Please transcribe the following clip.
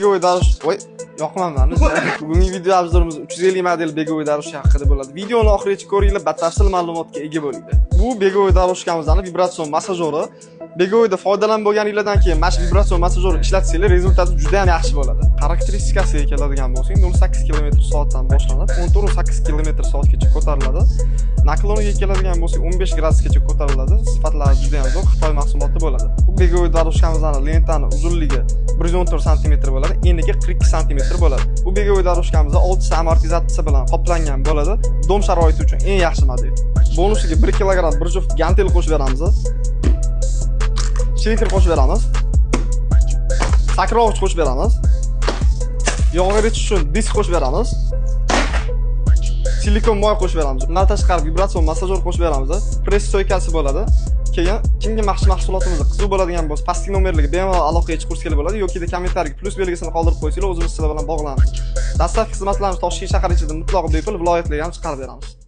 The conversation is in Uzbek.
begovoy darush, voy, yoqmayman. Bugungi video obzorimiz 350 model begovoy darush haqida bo'ladi. Videoni oxirigacha ko'ringlar, batafsil ma'lumotga ega bo'ling. Bu begovoy darushkamizning vibratsion massajori. Begovoyda foydalanib bo'lganingizdan keyin mana shu vibratsion massajor ishlatsanglar, rezultati juda ham yaxshi bo'ladi. Xarakteristikasiga keladigan bo'lsak, 0.8 km/s dan boshlanib, 14.8 km/sgacha ko'tariladi. Nakloniga keladigan bo'lsak, 15 gradusgacha ko'tariladi. Sifatlari juda ham zo'r, Xitoy mahsuloti bo'ladi. Bu begovoy darushkamizning lentani uzunligi 114 cm bo'ladi, eniga 42 cm bo'ladi. Bu begovoy darushkamizda 6 ta amortizatsiya bilan qoplangan bo'ladi. Dom sharoiti uchun eng yaxshi model. Bonusiga 1 kg bir juft gantel qo'shib beramiz. Shilter qo'shib beramiz. Sakrovich qo'shib beramiz. Yog'g'irish uchun disk qo'shib beramiz. Silikon moy qo'shib beramiz. Undan tashqari vibratsion massajor qo'shib beramiz. Press stoykasi bo'ladi. Keyin kimga mahsulotimizni qiziq bo'ladigan bo'lsa, pastki nomerlarga bemalol aloqaga chiqirsangiz bo'ladi yoki kommentariyga plus belgisini qoldirib qo'ysanglar, o'zimiz sizlar bilan bog'lanamiz. Dastlabki xizmatlarimiz Toshkent shahar ichida mutlaq bepul, viloyatlarga ham chiqarib beramiz.